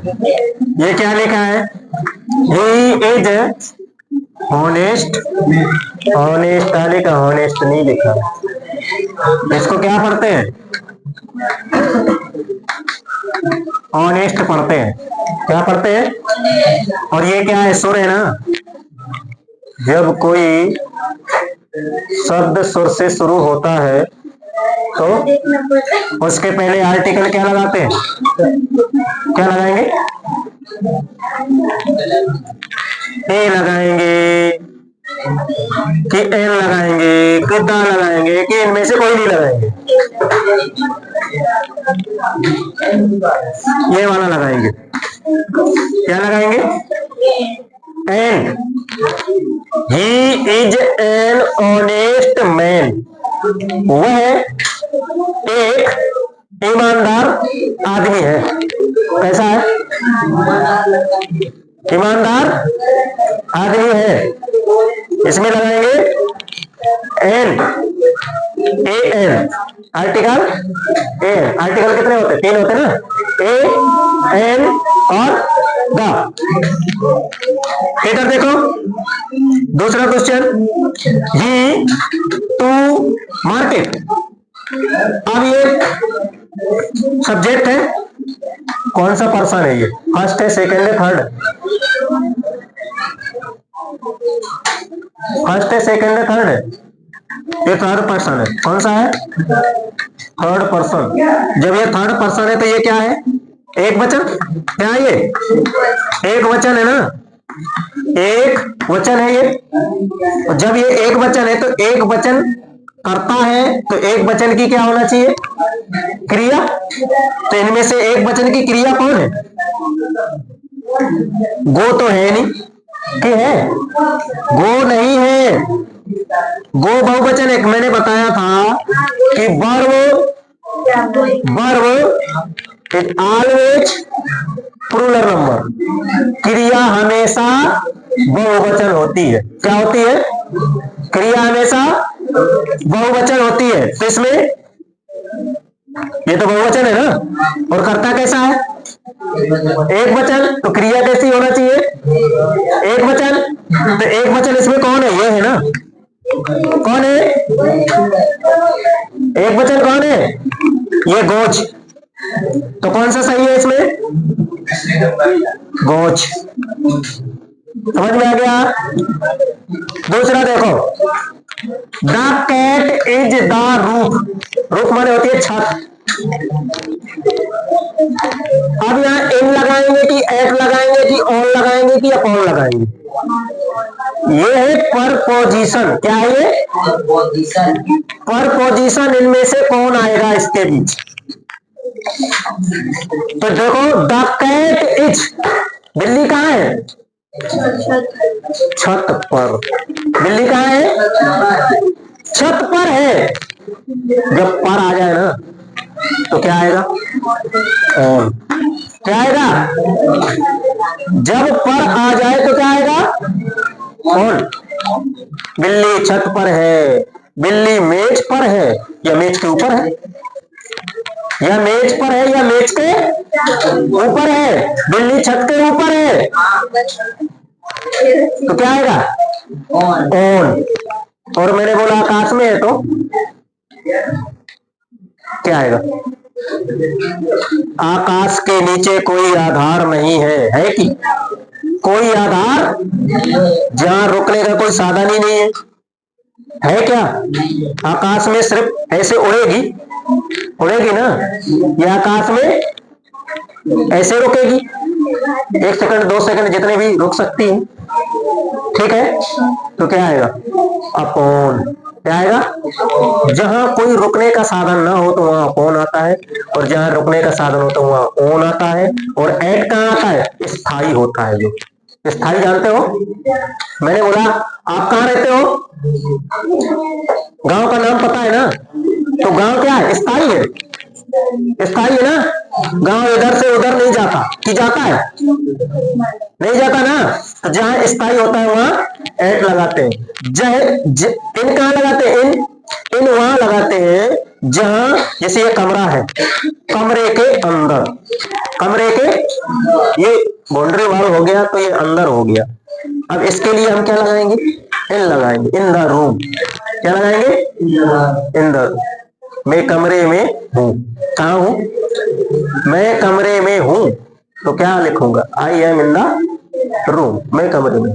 ये क्या लिखा है? ही इज ऑनेस्ट, ऑनेस्ट लिखा, ऑनेस्ट नहीं लिखा। इसको क्या पढ़ते हैं? ऑनेस्ट पढ़ते हैं। क्या पढ़ते हैं? और ये क्या है? सुर है ना। जब कोई शब्द सुर से शुरू होता है तो उसके पहले आर्टिकल क्या लगाते हैं? क्या लगाएंगे? ए लगाएंगे कि एन लगाएंगे कि दा लगाएंगे कि इनमें से कोई नहीं लगाएंगे? ये वाला लगाएंगे। क्या लगाएंगे? An. He is an honest man. वह एक ईमानदार आदमी है। कैसा है? ईमानदार आदमी है। इसमें लगाएंगे an, a an, article an. Article कितने होते हैं? 3 होते हैं ना, ए एन और द। इधर देखो दूसरा क्वेश्चन, ही टू मार्केट। अब ये सब्जेक्ट है, कौन सा पर्सन है? ये फर्स्ट है, सेकंड है, थर्ड है? फर्स्ट है, सेकंड है, थर्ड है? ये थर्ड पर्सन है। कौन सा है? Third person. जब ये थर्ड पर्सन है तो ये क्या है? एक वचन। क्या है ये? एक वचन है ना, एक वचन है ये। जब ये एक वचन है तो एक वचन करता है तो एक वचन की क्या होना चाहिए? क्रिया। तो इनमें से एक वचन की क्रिया कौन है? गो तो है नहीं कि है? गो नहीं है। गो बहुवचन एक मैंने बताया था कि verb it always plural number. क्रिया हमेशा बहुवचन होती है। क्या होती है? क्रिया हमेशा बहुवचन होती है। तो इसमें ये तो बहुवचन है ना, और कर्ता कैसा है? एक वचन। तो क्रिया कैसी होना चाहिए? एक वचन। तो एक वचन इसमें कौन है? ये है ना। कौन है एक वचन? कौन है? ये गोच। तो कौन सा सही है इसमें? गोच। समझ में आ गया? दूसरा देखो, the cat is the roof. Roof माने होती है छत। अब यहां इन लगाएंगे कि एट लगाएंगे कि ऑन लगाएंगे कि अपॉन लगाएंगे? ये है परपोजिशन। क्या है ये? परपोजिशन। इनमें से कौन आएगा इसके बीच? तो देखो, द कैट इज, बिल्ली कहाँ है? छत पर। बिल्ली कहाँ है? छत पर है। जब पर आ जाए ना तो क्या आएगा? ऑन। क्या आएगा? जब पर आ जाए तो क्या आएगा? ऑन। बिल्ली छत पर है। बिल्ली मेज पर है या मेज के ऊपर है? या मेज पर है या मेज के ऊपर है? बिल्ली छत के ऊपर है तो क्या आएगा? ऑन। और मैंने बोला आकाश में है तो क्या आएगा? आकाश के नीचे कोई आधार नहीं है कि? कोई आधार, जहां रुकने का कोई साधन ही नहीं है क्या? आकाश में सिर्फ ऐसे उड़ेगी ना, ये आकाश में ऐसे रुकेगी 1 सेकंड 2 सेकंड जितने भी रुक सकती है। ठीक है, तो क्या आएगा? अपॉन। क्या आएगा? जहां कोई रुकने का साधन ना हो तो वहां अपॉन आता है, और जहां रुकने का साधन हो तो वहां ऑन आता है। और एट कहां आता है? स्थाई होता है। जो स्थाई जानते हो, मैंने बोला आप कहां रहते हो? गांव का नाम पता है ना? तो गांव क्या है? स्थाई है। स्थाई है ना। गांव इधर से उधर नहीं जाता कि जाता है? नहीं जाता ना। तो जहां स्थाई होता है वहां एट लगाते हैं। इन कहां लगाते हैं? इन इन वहां लगाते हैं जहां, जैसे ये कमरा है, कमरे के अंदर, कमरे के, ये बाउंड्री वॉल हो गया तो ये अंदर हो गया। अब इसके लिए हम क्या लगाएंगे, इन लगाएंगे, इन द रूम। क्या लगाएंगे, इन द, मैं कमरे में हूं। कहां हूं, मैं कमरे में हूं, तो क्या लिखूंगा, I am in the room, मैं कमरे में।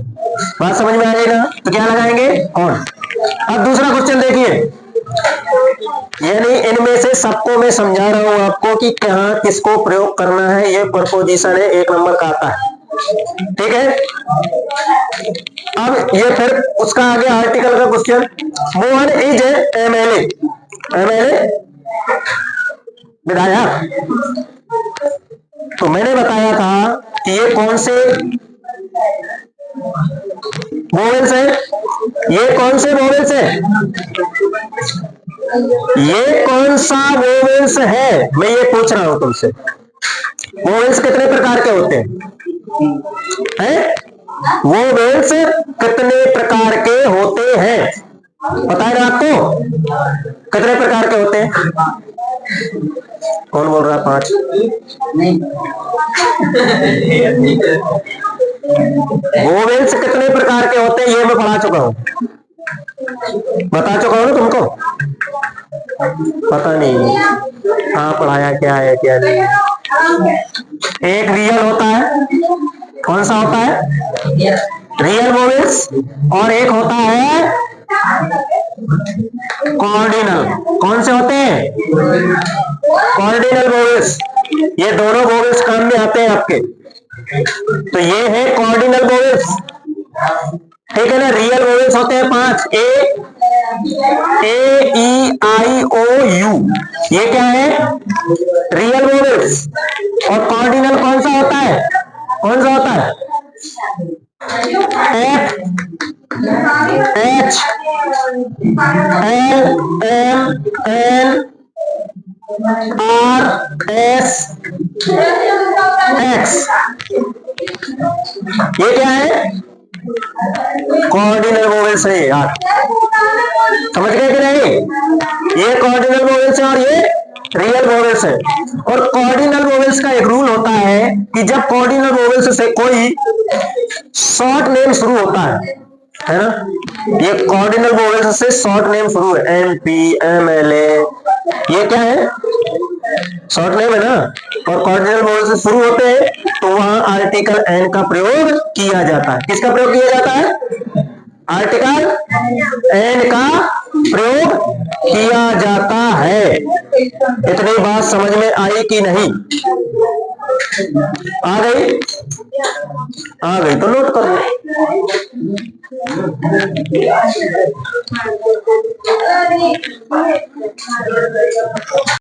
बात समझ में आ गई ना, तो क्या लगाएंगे, ऑन। अब दूसरा क्वेश्चन देखिए, यानी इनमें से सबको मैं समझा रहा हूं आपको कि कहां किसको प्रयोग करना है। ये प्रपोजिशन है, 1 नंबर का आता है, ठीक है। अब ये फिर उसका आगे आर्टिकल का question, Mohan is MLA, MLA विधायक। तो मैंने बताया था कि ये कौन से वोवेल्स है, ये कौन से वोवेल्स है, ये कौन सा वोवेल्स है, मैं ये पूछ रहा हूं तुमसे। वोवेल्स कितने प्रकार के होते हैं, वोवेल्स कितने प्रकार के होते हैं, पता है ना आपको, कितने प्रकार के होते हैं। कौन बोल रहा है, 5 वोवेल्स कितने प्रकार के होते हैं, ये मैं पढ़ा चुका हूं, बता चुका हूं ना तुमको, पता नहीं, हाँ पढ़ाया क्या है क्या नहीं। एक रियल होता है, कौन सा होता है, रियल वोवेल्स, और एक होता है कॉर्डिनल। कौन से होते हैं, कॉर्डिनल वोवेल्स। ये दोनों वोवेल्स काम में आते हैं आपके, तो ये है कॉर्डिनल वोवेल्स, ठीक है ना। रियल वोवेल्स होते हैं 5, ए ई आई ओ यू, ये क्या है, रियल वोवेल्स। और कॉर्डिनल कौन सा होता है, कौन सा होता है, F H L M N R S X, ये क्या है, कॉर्डिनल वोवेल्स है यार, समझ गए कि नहीं। ये कॉर्डिनल वोवेल्स है और ये रियल वोवेल्स है। और कॉर्डिनल वोवेल्स का एक रूल होता है कि जब कॉर्डिनल वोवेल्स से कोई शॉर्ट नेम शुरू होता है ना, ये कॉर्डिनल वोवेल्स से शॉर्ट नेम शुरू है, M P M L A, ये क्या है, शॉर्ट नेम है ना। और कॉर्डिनल वोवेल्स से शुरू होते हैं तो वहां आर्टिकल एन का प्रयोग किया जाता है। किसका प्रयोग किया जाता है, आर्टिकल एन का प्रयोग किया जाता है। इतनी बात समझ में आई कि नहीं, आ गई, आ गई तो नोट कर लो।